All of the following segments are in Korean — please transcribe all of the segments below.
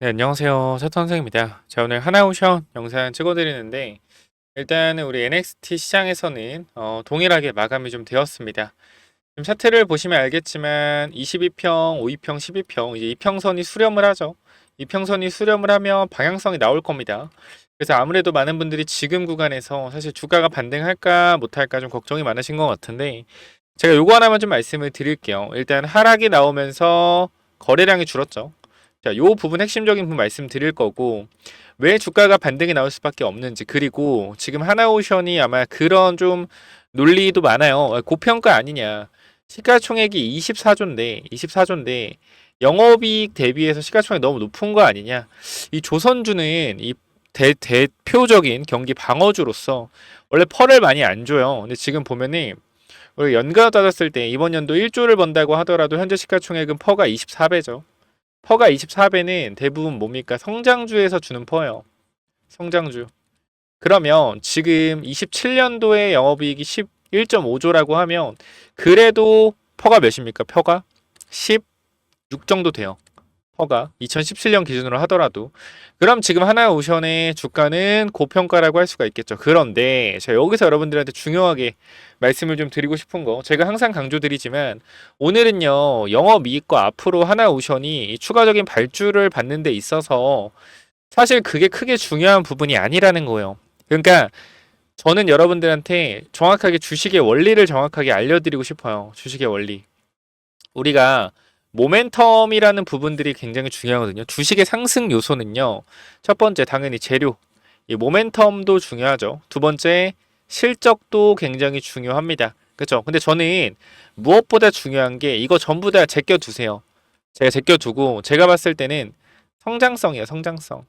네, 안녕하세요. 서턴생입니다. 자, 오늘 하나오션 영상 찍어드리는데, 일단은 우리 NXT 시장에서는 동일하게 마감이 좀 되었습니다. 지금 차트를 보시면 알겠지만, 22평, 5위평, 12평, 이제 이평선이 수렴을 하죠. 이평선이 수렴을 하면 방향성이 나올 겁니다. 그래서 아무래도 많은 분들이 지금 구간에서 사실 주가가 반등할까 못할까 좀 걱정이 많으신 것 같은데, 제가 요거 하나만 좀 말씀을 드릴게요. 일단 하락이 나오면서 거래량이 줄었죠. 자, 요 부분 핵심적인 부분 말씀드릴 거고, 왜 주가가 반등이 나올 수밖에 없는지, 그리고 지금 하나오션이 아마 그런 좀 논리도 많아요. 고평가 아니냐. 시가총액이 24조인데 영업이익 대비해서 시가총액 너무 높은 거 아니냐. 이 조선주는 이 대표적인 경기 방어주로서 원래 펄을 많이 안 줘요. 근데 지금 보면은 우리 연간으로 따졌을 때 이번 연도 1조를 번다고 하더라도 현재 시가총액은 퍼가 24배죠. 퍼가 24배는 대부분 뭡니까? 성장주에서 주는 퍼예요. 성장주. 그러면 지금 27년도에 영업이익이 11.5조라고 하면 그래도 퍼가 몇입니까? 퍼가 16 정도 돼요. 퍼가 2017년 기준으로 하더라도 그럼 지금 하나오션의 주가는 고평가라고 할 수가 있겠죠. 그런데 제가 여기서 여러분들한테 중요하게 말씀을 좀 드리고 싶은 거, 제가 항상 강조드리지만 오늘은요 영업이익과 앞으로 하나오션이 추가적인 발주를 받는 데 있어서 사실 그게 크게 중요한 부분이 아니라는 거예요. 그러니까 저는 여러분들한테 정확하게 주식의 원리를 정확하게 알려드리고 싶어요. 주식의 원리. 우리가 모멘텀이라는 부분들이 굉장히 중요하거든요. 주식의 상승 요소는요. 첫 번째 당연히 재료. 이 모멘텀도 중요하죠. 두 번째 실적도 굉장히 중요합니다. 그렇죠? 근데 저는 무엇보다 중요한 게 이거 전부 다 제껴 두세요. 제가 제껴 두고 제가 봤을 때는 성장성이에요. 성장성.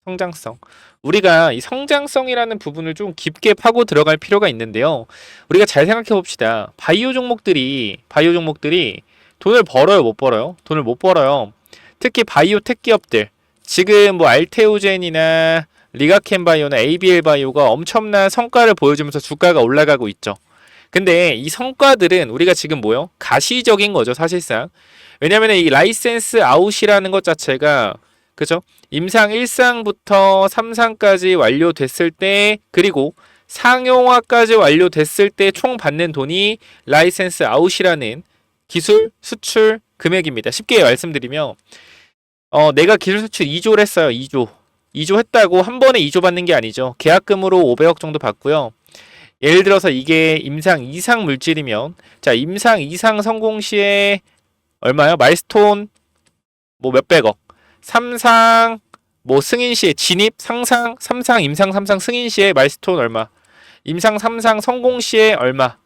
성장성. 우리가 이 성장성이라는 부분을 좀 깊게 파고 들어갈 필요가 있는데요. 우리가 잘 생각해 봅시다. 바이오 종목들이 돈을 벌어요, 못 벌어요? 돈을 못 벌어요. 특히 바이오텍 기업들. 지금 뭐 알테오젠이나 리가켄바이오나 ABL바이오가 엄청난 성과를 보여주면서 주가가 올라가고 있죠. 근데 이 성과들은 우리가 지금 뭐요? 가시적인 거죠, 사실상. 왜냐면 이 라이센스 아웃이라는 것 자체가 그죠? 임상 1상부터 3상까지 완료됐을 때 그리고 상용화까지 완료됐을 때 총 받는 돈이 라이센스 아웃이라는 기술 수출 금액입니다. 쉽게 말씀드리면 내가 기술 수출 2조를 했어요. 2조. 2조 했다고 한 번에 2조 받는 게 아니죠. 계약금으로 500억 정도 받고요. 예를 들어서 이게 임상 2상 물질이면 자, 임상 2상 성공 시에 얼마요? 마일스톤 뭐 몇백억. 3상 뭐 승인 시에 진입, 상상, 3상, 임상 3상 승인 시에 마일스톤 얼마. 임상 3상 성공 시에 얼마.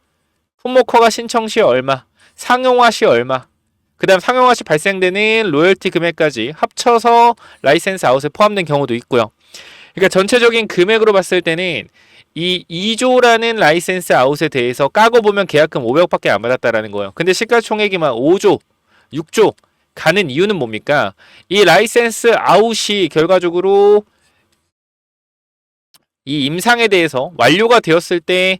품목허가 신청 시에 얼마. 상용화 시 얼마. 그 다음 상용화 시 발생되는 로열티 금액까지 합쳐서 라이센스 아웃에 포함된 경우도 있고요. 그러니까 전체적인 금액으로 봤을 때는 이 2조라는 라이센스 아웃에 대해서 까고 보면 계약금 500억밖에 안 받았다라는 거예요. 근데 시가총액이 막 5조, 6조 가는 이유는 뭡니까? 이 라이센스 아웃이 결과적으로 이 임상에 대해서 완료가 되었을 때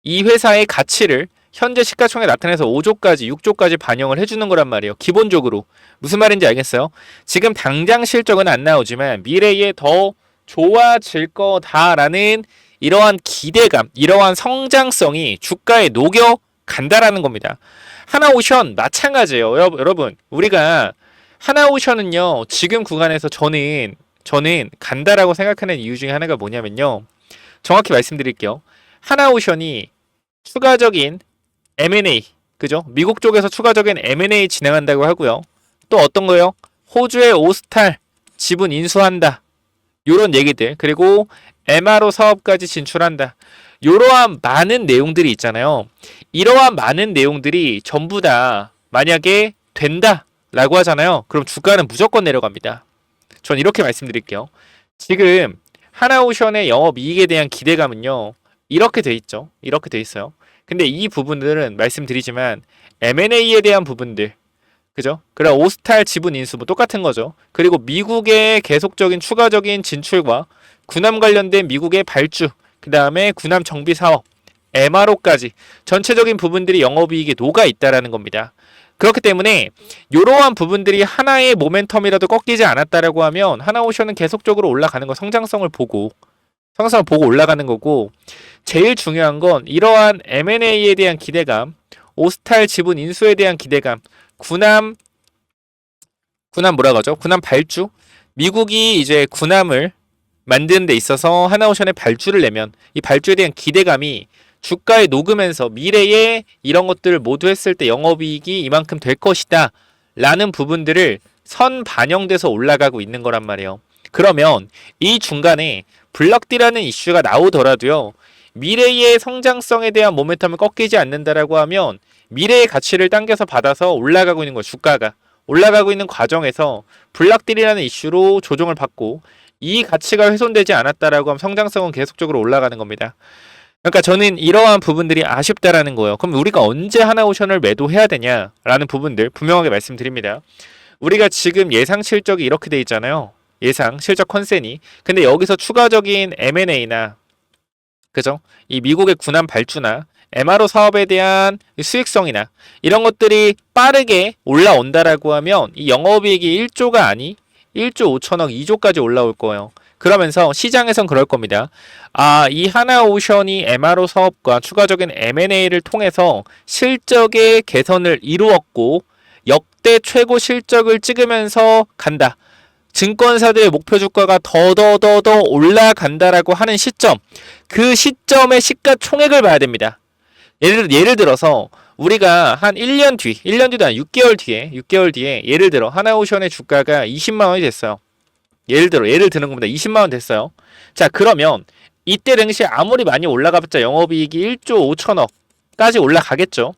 이 회사의 가치를 현재 시가총액 나타내서 5조까지 6조까지 반영을 해주는 거란 말이에요. 기본적으로. 무슨 말인지 알겠어요? 지금 당장 실적은 안 나오지만 미래에 더 좋아질 거다라는 이러한 기대감, 이러한 성장성이 주가에 녹여 간다라는 겁니다. 하나오션 마찬가지예요. 여러분, 우리가 하나오션은요. 지금 구간에서 저는 간다라고 생각하는 이유 중에 하나가 뭐냐면요. 정확히 말씀드릴게요. 하나오션이 추가적인 M&A, 그죠? 미국 쪽에서 추가적인 M&A 진행한다고 하고요. 또 어떤 거요? 호주의 오스탈 지분 인수한다. 요런 얘기들. 그리고 MRO 사업까지 진출한다. 이러한 많은 내용들이 있잖아요. 이러한 많은 내용들이 전부 다 만약에 된다라고 하잖아요. 그럼 주가는 무조건 내려갑니다. 전 이렇게 말씀드릴게요. 지금 하나오션의 영업이익에 대한 기대감은요. 이렇게 돼 있죠. 이렇게 돼 있어요. 근데 이 부분들은 말씀드리지만 M&A에 대한 부분들 그죠? 그래 오스탈 지분 인수 뭐 똑같은 거죠. 그리고 미국의 계속적인 추가적인 진출과 군함 관련된 미국의 발주 그 다음에 군함 정비 사업 MRO까지 전체적인 부분들이 영업이익에 녹아 있다라는 겁니다. 그렇기 때문에 이러한 부분들이 하나의 모멘텀이라도 꺾이지 않았다라고 하면 하나오션은 계속적으로 올라가는 거, 성장성을 보고 올라가는 거고, 제일 중요한 건 이러한 M&A에 대한 기대감, 오스탈 지분 인수에 대한 기대감, 군함 뭐라 그러죠? 군함 발주? 미국이 이제 군함을 만드는 데 있어서 하나오션에 발주를 내면 이 발주에 대한 기대감이 주가에 녹으면서 미래에 이런 것들을 모두 했을 때 영업이익이 이만큼 될 것이다 라는 부분들을 선반영돼서 올라가고 있는 거란 말이에요. 그러면 이 중간에 블럭디라는 이슈가 나오더라도요, 미래의 성장성에 대한 모멘텀을 꺾이지 않는다라고 하면 미래의 가치를 당겨서 받아서 올라가고 있는 거, 주가가 올라가고 있는 과정에서 블락딜이라는 이슈로 조정을 받고 이 가치가 훼손되지 않았다라고 하면 성장성은 계속적으로 올라가는 겁니다. 그러니까 저는 이러한 부분들이 아쉽다라는 거예요. 그럼 우리가 언제 하나오션을 매도해야 되냐라는 부분들 분명하게 말씀드립니다. 우리가 지금 예상 실적이 이렇게 돼 있잖아요. 예상 실적 컨센이. 근데 여기서 추가적인 M&A나 그죠? 이 미국의 군함 발주나 MRO 사업에 대한 수익성이나 이런 것들이 빠르게 올라온다라고 하면 이 영업이익이 1조가 아니 1조 5천억 2조까지 올라올 거예요. 그러면서 시장에선 그럴 겁니다. 이 하나오션이 MRO 사업과 추가적인 M&A를 통해서 실적의 개선을 이루었고 역대 최고 실적을 찍으면서 간다. 증권사들의 목표 주가가 더 올라간다라고 하는 시점, 그 시점의 시가총액을 봐야 됩니다. 예를 들어서 우리가 한 1년 뒤도 아니라 6개월 뒤에 예를 들어 하나오션의 주가가 20만 원이 됐어요. 예를 드는 겁니다. 20만 원 됐어요. 자, 그러면 이때 당시에 아무리 많이 올라가봤자 영업이익이 1조 5천억까지 올라가겠죠.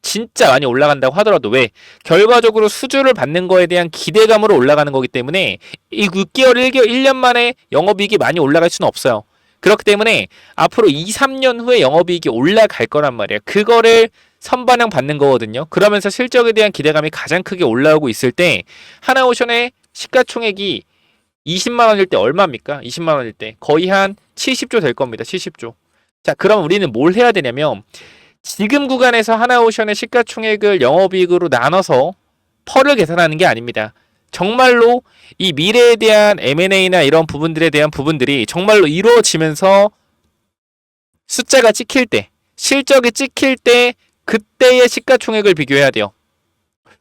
진짜 많이 올라간다고 하더라도 왜? 결과적으로 수주를 받는 거에 대한 기대감으로 올라가는 거기 때문에 이 6개월, 1년 만에 영업이익이 많이 올라갈 수는 없어요. 그렇기 때문에 앞으로 2, 3년 후에 영업이익이 올라갈 거란 말이에요. 그거를 선반영 받는 거거든요. 그러면서 실적에 대한 기대감이 가장 크게 올라오고 있을 때 하나오션의 시가총액이 20만 원일 때 얼마입니까? 20만 원일 때 거의 한 70조 될 겁니다. 70조. 자, 그럼 우리는 뭘 해야 되냐면 지금 구간에서 하나오션의 시가총액을 영업이익으로 나눠서 펄을 계산하는 게 아닙니다. 정말로 이 미래에 대한 M&A나 이런 부분들에 대한 부분들이 정말로 이루어지면서 숫자가 찍힐 때, 실적이 찍힐 때 그때의 시가총액을 비교해야 돼요.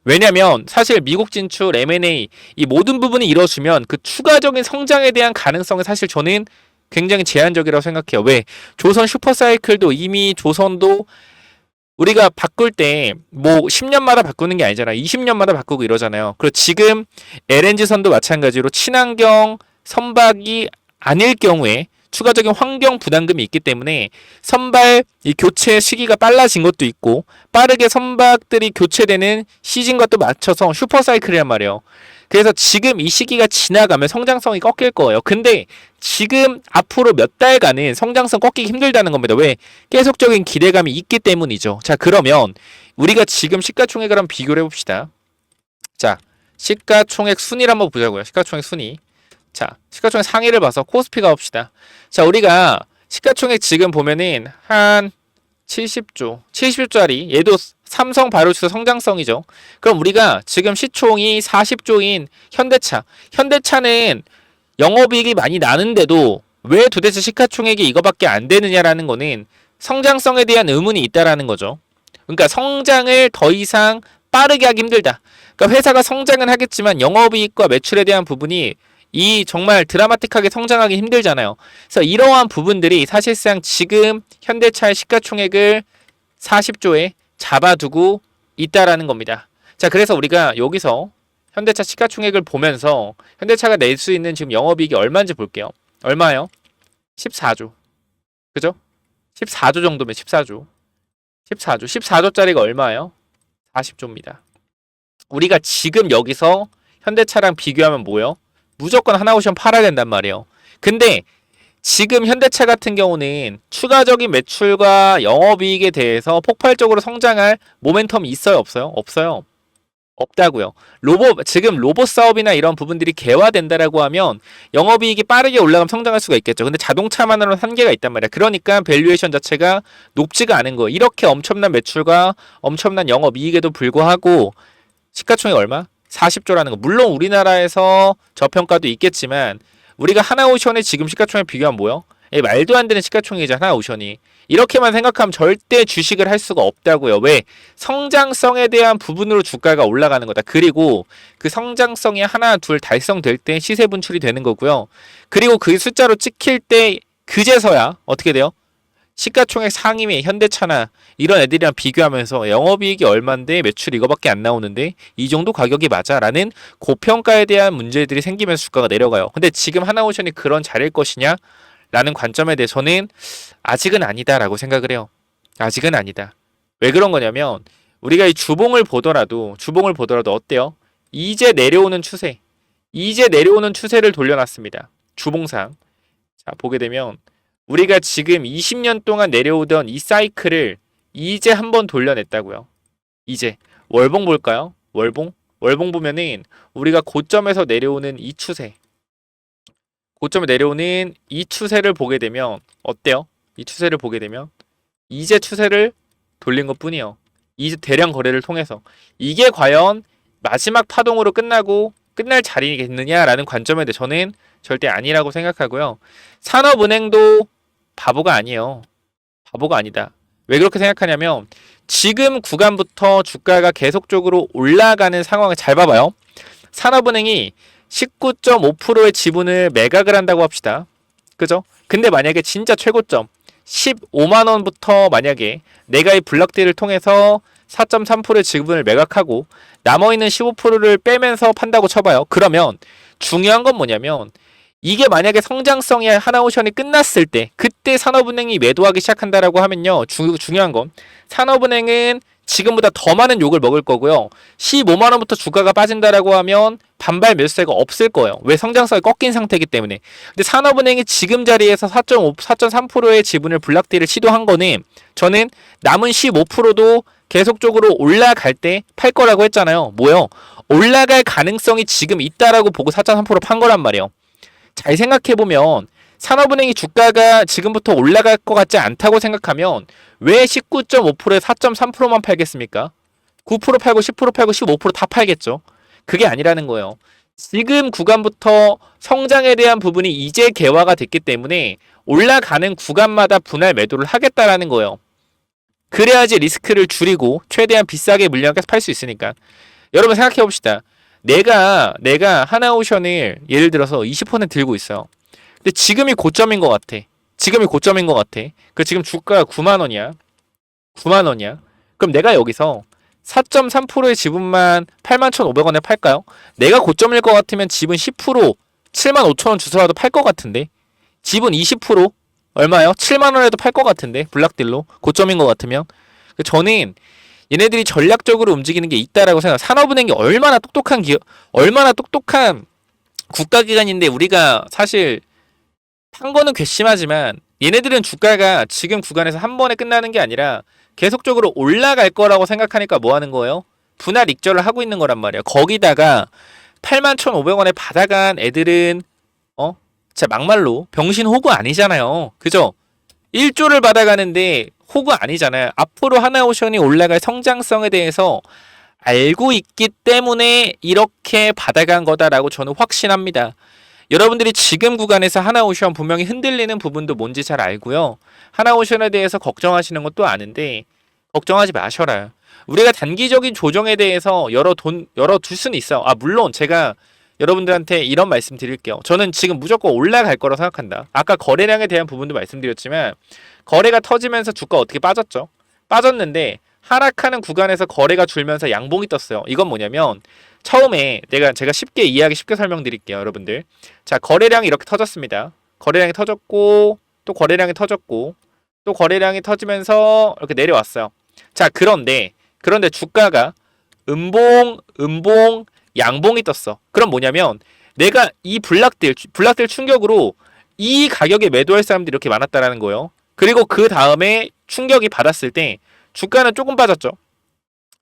왜냐면 사실 미국 진출, M&A 이 모든 부분이 이루어지면 그 추가적인 성장에 대한 가능성은 사실 저는 굉장히 제한적이라고 생각해요. 왜? 조선 슈퍼사이클도 이미 조선도 우리가 바꿀 때 뭐 10년마다 바꾸는 게 아니잖아요. 20년마다 바꾸고 이러잖아요. 그리고 지금 LNG선도 마찬가지로 친환경 선박이 아닐 경우에 추가적인 환경 부담금이 있기 때문에 선박 이 교체 시기가 빨라진 것도 있고 빠르게 선박들이 교체되는 시즌과 또 맞춰서 슈퍼사이클이란 말이에요. 그래서 지금 이 시기가 지나가면 성장성이 꺾일 거예요. 근데 지금 앞으로 몇 달간은 성장성 꺾이기 힘들다는 겁니다. 왜? 계속적인 기대감이 있기 때문이죠. 자, 그러면 우리가 지금 시가총액을 한번 비교를 해봅시다. 자, 시가총액 순위를 한번 보자고요. 시가총액 순위. 자, 시가총액 상위를 봐서 코스피가 봅시다. 자, 우리가 시가총액 지금 보면은 한 70조짜리 얘도 삼성 바이오로스 성장성이죠. 그럼 우리가 지금 시총이 40조인 현대차는 영업이익이 많이 나는데도 왜 도대체 시가총액이 이거밖에 안 되느냐라는 거는 성장성에 대한 의문이 있다라는 거죠. 그러니까 성장을 더 이상 빠르게 하기 힘들다. 그러니까 회사가 성장은 하겠지만 영업이익과 매출에 대한 부분이 이 정말 드라마틱하게 성장하기 힘들잖아요. 그래서 이러한 부분들이 사실상 지금 현대차의 시가총액을 40조에 잡아두고 있다라는 겁니다. 자, 그래서 우리가 여기서 현대차 시가총액을 보면서 현대차가 낼 수 있는 지금 영업이익이 얼마인지 볼게요. 얼마요? 14조. 그죠? 14조 정도면 14조짜리가 얼마예요? 40조입니다. 우리가 지금 여기서 현대차랑 비교하면 뭐예요? 무조건 하나오션 팔아야 된단 말이에요. 근데 지금 현대차 같은 경우는 추가적인 매출과 영업이익에 대해서 폭발적으로 성장할 모멘텀이 있어요? 없어요? 없어요. 없다고요. 지금 로봇 사업이나 이런 부분들이 개화된다라고 하면 영업이익이 빠르게 올라가면 성장할 수가 있겠죠. 근데 자동차만으로는 한계가 있단 말이야. 그러니까 밸류에이션 자체가 높지가 않은 거예요. 이렇게 엄청난 매출과 엄청난 영업이익에도 불구하고 시가총액 얼마? 40조라는 거. 물론 우리나라에서 저평가도 있겠지만 우리가 하나오션의 지금 시가총액 비교하면 뭐요? 말도 안 되는 시가총액이잖아, 하나오션이. 이렇게만 생각하면 절대 주식을 할 수가 없다고요. 왜? 성장성에 대한 부분으로 주가가 올라가는 거다. 그리고 그 성장성이 하나, 둘 달성될 때 시세 분출이 되는 거고요. 그리고 그 숫자로 찍힐 때 그제서야 어떻게 돼요? 시가총액 상위의 현대차나 이런 애들이랑 비교하면서 영업이익이 얼만데 매출 이거밖에 안 나오는데 이 정도 가격이 맞아? 라는 고평가에 대한 문제들이 생기면서 주가가 내려가요. 근데 지금 하나오션이 그런 자리일 것이냐? 라는 관점에 대해서는 아직은 아니다라고 생각을 해요. 아직은 아니다. 왜 그런 거냐면 우리가 이 주봉을 보더라도 어때요? 이제 내려오는 추세를 돌려놨습니다. 주봉상. 자, 보게 되면 우리가 지금 20년 동안 내려오던 이 사이클을 이제 한번 돌려냈다고요. 이제 월봉 볼까요? 월봉 보면은 우리가 고점에서 내려오는 이 추세, 고점에 내려오는 이 추세를 보게 되면 어때요? 이 추세를 보게 되면 이제 추세를 돌린 것뿐이요. 이제 대량 거래를 통해서 이게 과연 마지막 파동으로 끝날 자리겠느냐라는 관점에 대해 저는 절대 아니라고 생각하고요. 산업은행도 바보가 아니에요. 바보가 아니다. 왜 그렇게 생각하냐면 지금 구간부터 주가가 계속적으로 올라가는 상황을 잘 봐봐요. 산업은행이 19.5%의 지분을 매각을 한다고 합시다. 그죠? 근데 만약에 진짜 최고점 15만 원부터 만약에 내가 이 블락딜을 통해서 4.3%의 지분을 매각하고 남아있는 15%를 빼면서 판다고 쳐봐요. 그러면 중요한 건 뭐냐면 이게 만약에 성장성이 하나오션이 끝났을 때 그때 산업은행이 매도하기 시작한다라고 하면요. 중요한 건 산업은행은 지금보다 더 많은 욕을 먹을 거고요. 15만 원부터 주가가 빠진다라고 하면 반발 매수세가 없을 거예요. 왜? 성장성이 꺾인 상태이기 때문에. 근데 산업은행이 지금 자리에서 4.3%의 지분을 블락딜을 시도한 거는 저는 남은 15%도 계속적으로 올라갈 때 팔 거라고 했잖아요. 뭐요? 올라갈 가능성이 지금 있다라고 보고 4.3%판 거란 말이에요. 잘 생각해보면 산업은행이 주가가 지금부터 올라갈 것 같지 않다고 생각하면 왜 19.5%에 4.3%만 팔겠습니까? 9% 팔고 10% 팔고 15%다 팔겠죠. 그게 아니라는 거예요. 지금 구간부터 성장에 대한 부분이 이제 개화가 됐기 때문에 올라가는 구간마다 분할 매도를 하겠다라는 거예요. 그래야지 리스크를 줄이고 최대한 비싸게 물량해서 팔 수 있으니까. 여러분 생각해 봅시다. 내가 하나오션을 예를 들어서 20% 들고 있어요. 근데 지금이 고점인 것 같아. 그 지금 주가가 9만 원이야. 9만 원이야. 그럼 내가 여기서 4.3%의 지분만 81,500원에 팔까요? 내가 고점일 것 같으면 지분 10% 75,000원 주소라도 팔 것 같은데. 지분 20% 얼마요? 7만 원에도 팔 것 같은데. 블락딜로 고점인 것 같으면. 저는 얘네들이 전략적으로 움직이는 게 있다라고 생각. 산업은행이 얼마나 똑똑한 국가기관인데 우리가 사실 판 거는 괘씸하지만 얘네들은 주가가 지금 구간에서 한 번에 끝나는 게 아니라 계속적으로 올라갈 거라고 생각하니까 뭐 하는 거예요? 분할 익절을 하고 있는 거란 말이야. 거기다가 81,500원에 받아간 애들은 진짜 막말로 병신 호구 아니잖아요. 그죠? 1조를 받아가는데 호구 아니잖아요. 앞으로 하나오션이 올라갈 성장성에 대해서 알고 있기 때문에 이렇게 받아간 거다라고 저는 확신합니다. 여러분들이 지금 구간에서 하나오션 분명히 흔들리는 부분도 뭔지 잘 알고요. 하나오션에 대해서 걱정하시는 것도 아는데 걱정하지 마셔라. 우리가 단기적인 조정에 대해서 열어둘 수는 있어요. 물론 제가 여러분들한테 이런 말씀 드릴게요. 저는 지금 무조건 올라갈 거라고 생각한다. 아까 거래량에 대한 부분도 말씀드렸지만 거래가 터지면서 주가 어떻게 빠졌죠? 빠졌는데 하락하는 구간에서 거래가 줄면서 양봉이 떴어요. 이건 뭐냐면 처음에 제가 쉽게 설명드릴게요, 여러분들. 자, 거래량이 이렇게 터졌습니다. 거래량이 터졌고 또 거래량이 터졌고 또 거래량이 터지면서 이렇게 내려왔어요. 자, 그런데 주가가 음봉, 양봉이 떴어. 그럼 뭐냐면 내가 이 블락딜 충격으로 이 가격에 매도할 사람들이 이렇게 많았다라는 거예요. 그리고 그 다음에 충격이 받았을 때 주가는 조금 빠졌죠.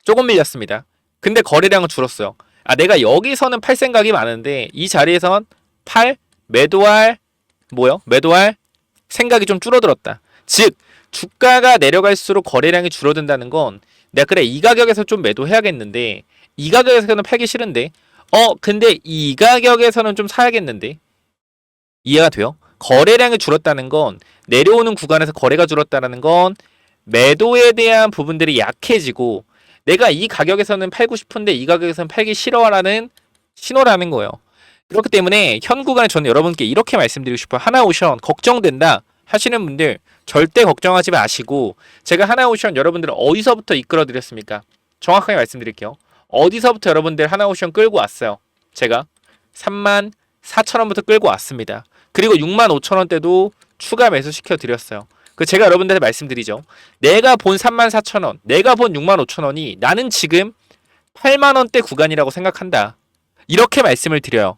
조금 밀렸습니다. 근데 거래량은 줄었어요. 아, 내가 여기서는 팔 생각이 많은데 이 자리에선 팔 매도할 뭐요? 매도할 생각이 좀 줄어들었다. 즉 주가가 내려갈수록 거래량이 줄어든다는 건 내가 그래 이 가격에서 좀 매도해야겠는데 이 가격에서는 팔기 싫은데 근데 이 가격에서는 좀 사야겠는데 이해가 돼요? 거래량이 줄었다는 건 내려오는 구간에서 거래가 줄었다는 건 매도에 대한 부분들이 약해지고 내가 이 가격에서는 팔고 싶은데 이 가격에서는 팔기 싫어라는 신호라는 거예요. 그렇기 때문에 현 구간에 저는 여러분께 이렇게 말씀드리고 싶어요. 하나오션 걱정된다 하시는 분들 절대 걱정하지 마시고 제가 하나오션 여러분들을 어디서부터 이끌어 드렸습니까? 정확하게 말씀드릴게요. 어디서부터 여러분들 하나오션 끌고 왔어요? 제가 34,000원부터 끌고 왔습니다. 그리고 65,000원대도 추가 매수 시켜 드렸어요. 그 제가 여러분들한테 말씀드리죠. 내가 본 34,000원, 내가 본 65,000원이 나는 지금 8만원대 구간이라고 생각한다. 이렇게 말씀을 드려요.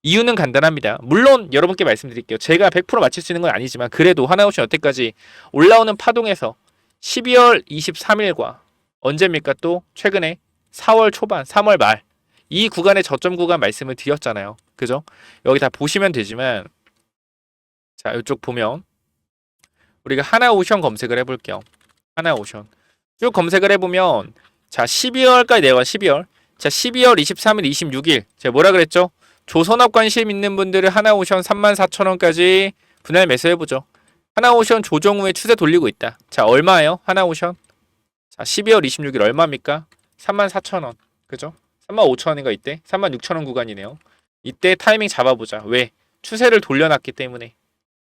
이유는 간단합니다. 물론 여러분께 말씀드릴게요. 제가 100% 맞힐 수 있는 건 아니지만 그래도 하나오션 여태까지 올라오는 파동에서 12월 23일과 언제입니까? 또 최근에 4월 초반, 3월 말 이 구간의 저점 구간 말씀을 드렸잖아요. 그죠? 여기 다 보시면 되지만 자, 이쪽 보면 우리가 하나오션 검색을 해볼게요. 하나오션 쭉 검색을 해보면 자 12월까지 내려와 12월 자 12월 23일 26일 제가 뭐라 그랬죠? 조선업 관심 있는 분들은 하나오션 34,000원까지 분할 매수해보죠. 하나오션 조정 후에 추세 돌리고 있다. 자 얼마예요? 하나오션 자 12월 26일 얼마입니까? 34,000원 그죠? 35,000원인가 이때? 36,000원 구간이네요. 이때 타이밍 잡아보자. 왜? 추세를 돌려놨기 때문에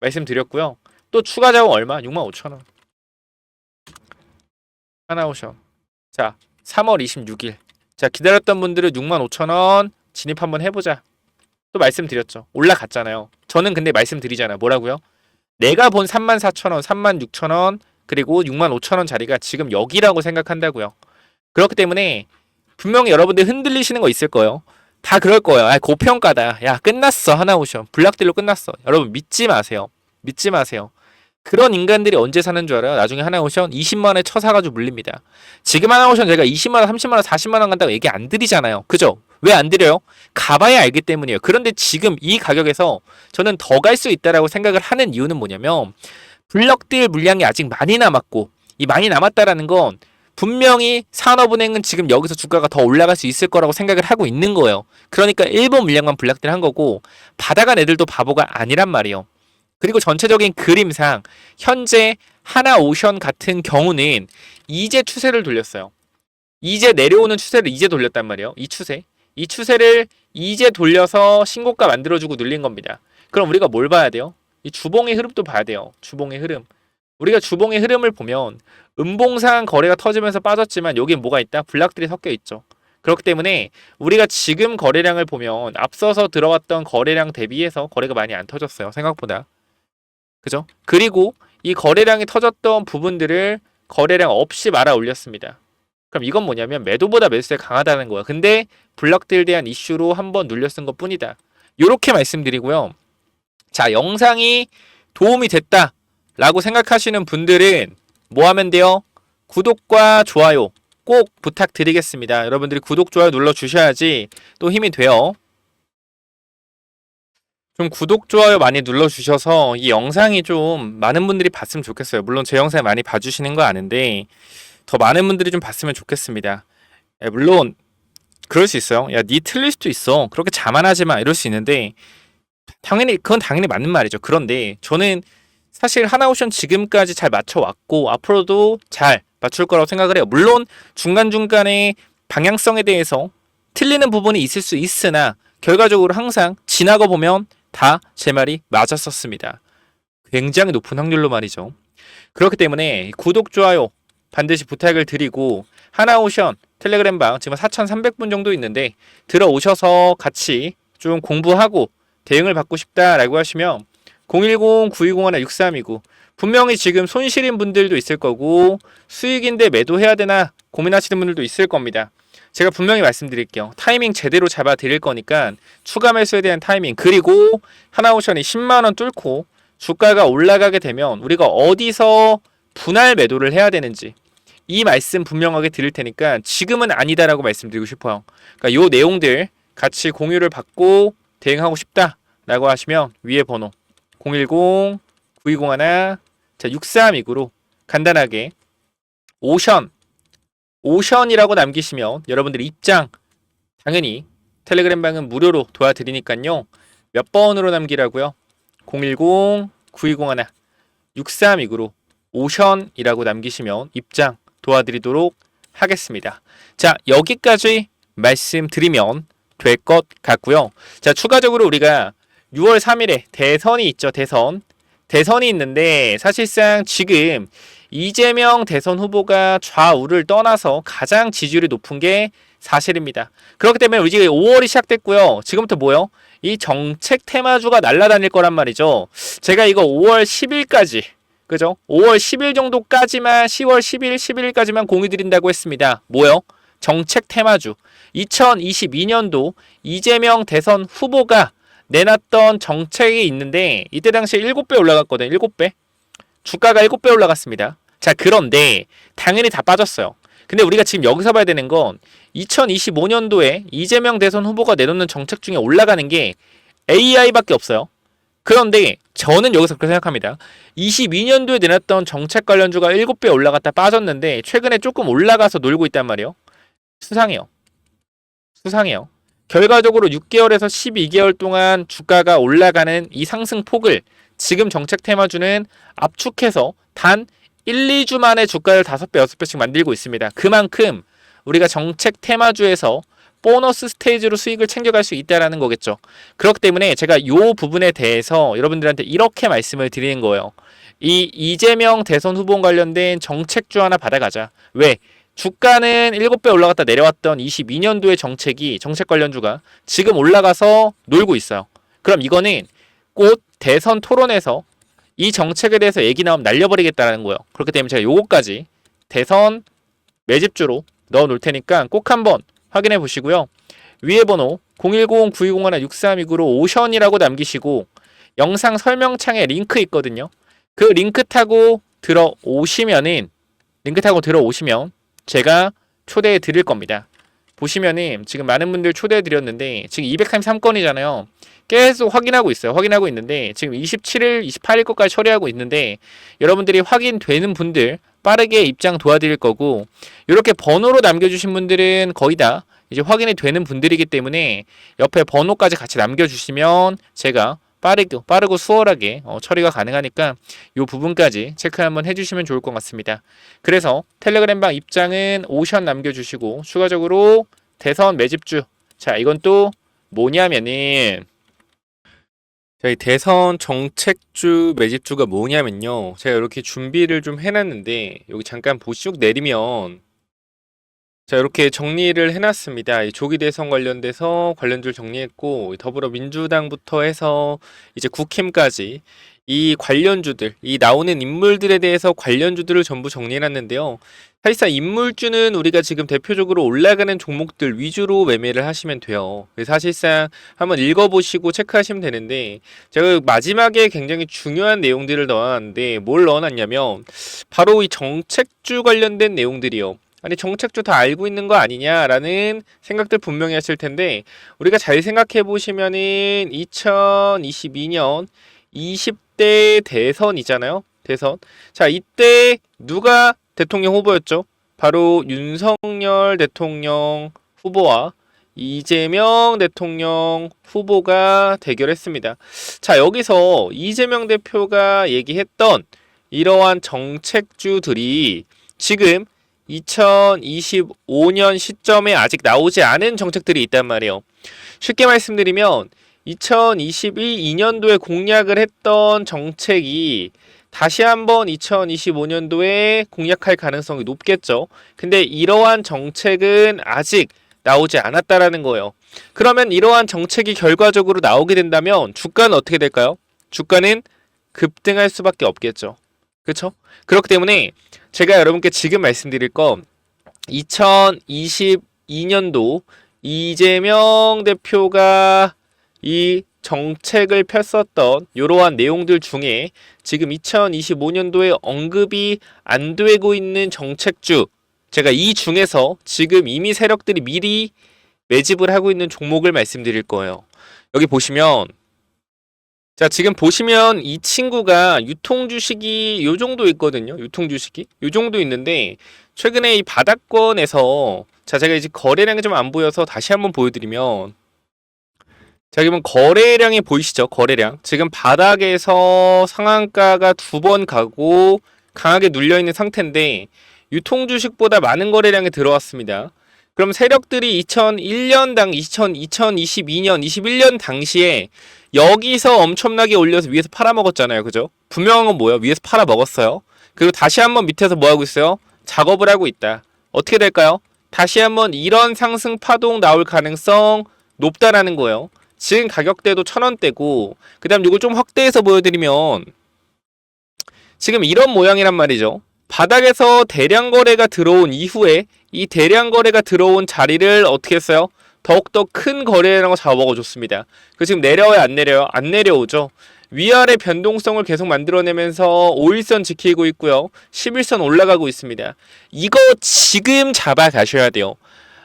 말씀드렸고요. 또 추가 자금 얼마? 65,000원. 하나오션. 자, 3월 26일. 자, 기다렸던 분들은 65,000원 진입 한번 해보자. 또 말씀드렸죠. 올라갔잖아요. 저는 근데 말씀드리잖아요. 뭐라고요? 내가 본 34,000원, 36,000원, 그리고 65,000원 자리가 지금 여기라고 생각한다고요. 그렇기 때문에 분명히 여러분들 흔들리시는 거 있을 거예요. 다 그럴 거예요. 아, 고평가다. 야, 끝났어. 하나오션. 블락딜로 끝났어. 여러분 믿지 마세요. 믿지 마세요. 그런 인간들이 언제 사는 줄 알아요? 나중에 하나오션 20만원에 쳐사가지고 물립니다. 지금 하나오션 제가 20만원, 30만원, 40만원 간다고 얘기 안 드리잖아요. 그죠? 왜 안 드려요? 가봐야 알기 때문이에요. 그런데 지금 이 가격에서 저는 더 갈 수 있다라고 생각을 하는 이유는 뭐냐면 블럭딜 물량이 아직 많이 남았고 이 많이 남았다라는 건 분명히 산업은행은 지금 여기서 주가가 더 올라갈 수 있을 거라고 생각을 하고 있는 거예요. 그러니까 일본 물량만 블락딜 한 거고 받아간 애들도 바보가 아니란 말이에요. 그리고 전체적인 그림상 현재 하나오션 같은 경우는 이제 추세를 돌렸어요. 이제 내려오는 추세를 이제 돌렸단 말이에요. 이 추세를 이제 돌려서 신고가 만들어주고 눌린 겁니다. 그럼 우리가 뭘 봐야 돼요? 이 주봉의 흐름도 봐야 돼요. 주봉의 흐름. 우리가 주봉의 흐름을 보면 음봉상 거래가 터지면서 빠졌지만 여기 뭐가 있다? 블락들이 섞여 있죠. 그렇기 때문에 우리가 지금 거래량을 보면 앞서서 들어왔던 거래량 대비해서 거래가 많이 안 터졌어요. 생각보다. 그죠? 그리고 이 거래량이 터졌던 부분들을 거래량 없이 말아 올렸습니다. 그럼 이건 뭐냐면 매도보다 매수세가 강하다는 거야. 근데 블락들에 대한 이슈로 한번 눌려 쓴 것 뿐이다. 요렇게 말씀드리고요. 자, 영상이 도움이 됐다 라고 생각하시는 분들은 뭐 하면 돼요? 구독과 좋아요 꼭 부탁드리겠습니다. 여러분들이 구독, 좋아요 눌러주셔야지 또 힘이 돼요. 좀 구독, 좋아요 많이 눌러주셔서 이 영상이 좀 많은 분들이 봤으면 좋겠어요. 물론 제 영상 많이 봐주시는 거 아는데 더 많은 분들이 좀 봤으면 좋겠습니다. 물론 그럴 수 있어요. 야, 니 틀릴 수도 있어. 그렇게 자만하지 마. 이럴 수 있는데 그건 당연히 맞는 말이죠. 그런데 저는 사실 하나오션 지금까지 잘 맞춰왔고 앞으로도 잘 맞출 거라고 생각을 해요. 물론 중간중간에 방향성에 대해서 틀리는 부분이 있을 수 있으나 결과적으로 항상 지나고 보면 다 제 말이 맞았었습니다. 굉장히 높은 확률로 말이죠. 그렇기 때문에 구독, 좋아요 반드시 부탁을 드리고 하나오션 텔레그램방 지금 4,300분 정도 있는데 들어오셔서 같이 좀 공부하고 대응을 받고 싶다라고 하시면 010-9201-6329 분명히 지금 손실인 분들도 있을 거고 수익인데 매도해야 되나 고민하시는 분들도 있을 겁니다. 제가 분명히 말씀드릴게요. 타이밍 제대로 잡아 드릴 거니까 추가 매수에 대한 타이밍 그리고 하나오션이 10만원 뚫고 주가가 올라가게 되면 우리가 어디서 분할 매도를 해야 되는지 이 말씀 분명하게 드릴 테니까 지금은 아니다라고 말씀드리고 싶어요. 그러니까 요 내용들 같이 공유를 받고 대응하고 싶다라고 하시면 위에 번호 010-9201 6329로 간단하게 오션이라고 남기시면 여러분들의 입장 당연히 텔레그램 방은 무료로 도와드리니까요. 몇 번으로 남기라고요? 010-9201 6329로 오션이라고 남기시면 입장 도와드리도록 하겠습니다. 자, 여기까지 말씀드리면 될 것 같고요. 자, 추가적으로 우리가 6월 3일에 대선이 있죠. 대선이 있는데 사실상 지금 이재명 대선 후보가 좌우를 떠나서 가장 지지율이 높은 게 사실입니다. 그렇기 때문에 우리 지금 5월이 시작됐고요. 지금부터 뭐요? 이 정책 테마주가 날아다닐 거란 말이죠. 제가 이거 5월 10일까지 그죠? 5월 10일 정도까지만 10월 10일, 11일까지만 공유 드린다고 했습니다. 뭐요? 정책 테마주. 2022년도 이재명 대선 후보가 내놨던 정책이 있는데 이때 당시에 7배 올라갔거든요. 7배. 주가가 7배 올라갔습니다. 자, 그런데 당연히 다 빠졌어요. 근데 우리가 지금 여기서 봐야 되는 건 2025년도에 이재명 대선 후보가 내놓는 정책 중에 올라가는 게 AI밖에 없어요. 그런데 저는 여기서 그렇게 생각합니다. 22년도에 내놨던 정책 관련주가 7배 올라갔다 빠졌는데 최근에 조금 올라가서 놀고 있단 말이에요. 수상해요. 결과적으로 6개월에서 12개월 동안 주가가 올라가는 이 상승폭을 지금 정책 테마주는 압축해서 단 1, 2주 만에 주가를 5배, 6배씩 만들고 있습니다. 그만큼 우리가 정책 테마주에서 보너스 스테이지로 수익을 챙겨갈 수 있다는 거겠죠. 그렇기 때문에 제가 이 부분에 대해서 여러분들한테 이렇게 말씀을 드리는 거예요. 이 이재명 대선 후보 관련된 정책주 하나 받아가자. 왜? 주가는 7배 올라갔다 내려왔던 22년도의 정책 관련주가 지금 올라가서 놀고 있어요. 그럼 이거는 곧 대선 토론에서 이 정책에 대해서 얘기 나오면 날려버리겠다는 거예요. 그렇기 때문에 제가 요거까지 대선 매집주로 넣어 놓을 테니까 꼭 한번 확인해 보시고요. 위에 번호 010-9201-6329로 오션이라고 남기시고 영상 설명창에 링크 있거든요. 그 링크 타고 들어오시면 제가 초대해 드릴 겁니다. 보시면은 지금 많은 분들 초대해 드렸는데 지금 233건이잖아요. 계속 확인하고 있는데 지금 27일, 28일 것까지 처리하고 있는데 여러분들이 확인되는 분들 빠르게 입장 도와드릴 거고 이렇게 번호로 남겨주신 분들은 거의 다 이제 확인이 되는 분들이기 때문에 옆에 번호까지 같이 남겨주시면 제가 빠르고 수월하게 처리가 가능하니까 이 부분까지 체크 한번 해주시면 좋을 것 같습니다. 그래서 텔레그램방 입장은 오션 남겨주시고 추가적으로 대선 매집주. 자, 이건 또 뭐냐면은 저희 대선 정책주 매집주가 뭐냐면요. 제가 이렇게 준비를 좀 해놨는데 여기 잠깐 쭉 내리면 자, 이렇게 정리를 해놨습니다. 이 조기 대선 관련돼서 관련주를 정리했고 더불어민주당부터 해서 이제 국힘까지 이 관련주들, 이 나오는 인물들에 대해서 관련주들을 전부 정리해놨는데요. 사실상 인물주는 우리가 지금 대표적으로 올라가는 종목들 위주로 매매를 하시면 돼요. 사실상 한번 읽어보시고 체크하시면 되는데 제가 마지막에 굉장히 중요한 내용들을 넣어놨는데 뭘 넣어놨냐면 바로 이 정책주 관련된 내용들이요. 아니 정책주 다 알고 있는 거 아니냐라는 생각들 분명히 하실 텐데 우리가 잘 생각해 보시면은 2022년 20대 대선이잖아요. 대선. 자, 이때 누가 대통령 후보였죠? 바로 윤석열 대통령 후보와 이재명 대통령 후보가 대결했습니다. 자, 여기서 이재명 대표가 얘기했던 이러한 정책주들이 지금 2025년 시점에 아직 나오지 않은 정책들이 있단 말이에요. 쉽게 말씀드리면 2022년도에 공약을 했던 정책이 다시 한번 2025년도에 공약할 가능성이 높겠죠. 근데 이러한 정책은 아직 나오지 않았다라는 거예요. 그러면 이러한 정책이 결과적으로 나오게 된다면 주가는 어떻게 될까요? 주가는 급등할 수밖에 없겠죠. 그렇죠? 그렇기 때문에 제가 여러분께 지금 말씀드릴 거 2022년도 이재명 대표가 이 정책을 폈었던 이러한 내용들 중에 지금 2025년도에 언급이 안 되고 있는 정책주, 제가 이 중에서 지금 이미 세력들이 미리 매집을 하고 있는 종목을 말씀드릴 거예요. 여기 보시면, 자, 지금 보시면 이 친구가 유통 주식이 요 정도 있거든요. 유통 주식이 요 정도 있는데, 최근에 이 바닥권에서, 자, 제가 이제 거래량이 좀 안 보여서 다시 한번 보여드리면, 자, 그러면 거래량이 보이시죠? 거래량. 지금 바닥에서 상한가가 2번 가고 강하게 눌려있는 상태인데, 유통 주식보다 많은 거래량이 들어왔습니다. 그럼 세력들이 2022년, 21년 당시에 여기서 엄청나게 올려서 위에서 팔아먹었잖아요. 그죠? 분명한 건 뭐예요? 위에서 팔아먹었어요. 그리고 다시 한번 밑에서 뭐 하고 있어요? 작업을 하고 있다. 어떻게 될까요? 다시 한번 이런 상승 파동 나올 가능성 높다라는 거예요. 지금 가격대도 1,000원대고, 그 다음 이걸 좀 확대해서 보여드리면, 지금 이런 모양이란 말이죠. 바닥에서 대량 거래가 들어온 이후에 이 대량 거래가 들어온 자리를 어떻게 했어요? 더욱더 큰 거래량으로 잡아먹어줬습니다. 그 지금 내려와요? 안 내려요? 안 내려오죠. 위아래 변동성을 계속 만들어내면서 5일선 지키고 있고요. 11선 올라가고 있습니다. 이거 지금 잡아가셔야 돼요.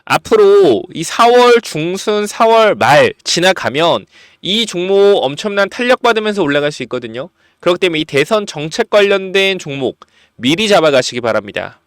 앞으로 이 4월 중순, 4월 말 지나가면 이 종목 엄청난 탄력받으면서 올라갈 수 있거든요. 그렇기 때문에 이 대선 정책 관련된 종목 미리 잡아가시기 바랍니다.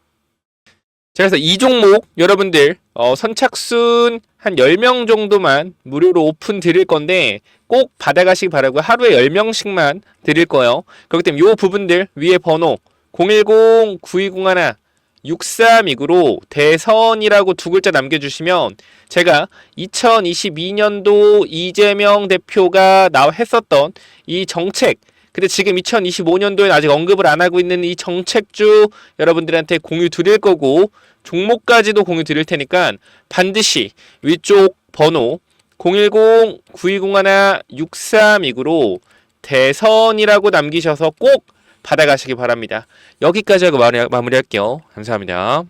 자, 그래서 이 종목 여러분들 선착순 한 10명 정도만 무료로 오픈 드릴 건데 꼭 받아가시기 바라고요. 하루에 10명씩만 드릴 거예요. 그렇기 때문에 이 부분들 위에 번호 010-9201-6329로 대선이라고 두 글자 남겨주시면 제가 2022년도 이재명 대표가 했었던 이 정책, 근데 지금 2025년도에 아직 언급을 안 하고 있는 이 정책주 여러분들한테 공유 드릴 거고 종목까지도 공유 드릴 테니까 반드시 위쪽 번호 010-9201-6329로 대선이라고 남기셔서 꼭 받아가시기 바랍니다. 여기까지 하고 마무리할게요. 감사합니다.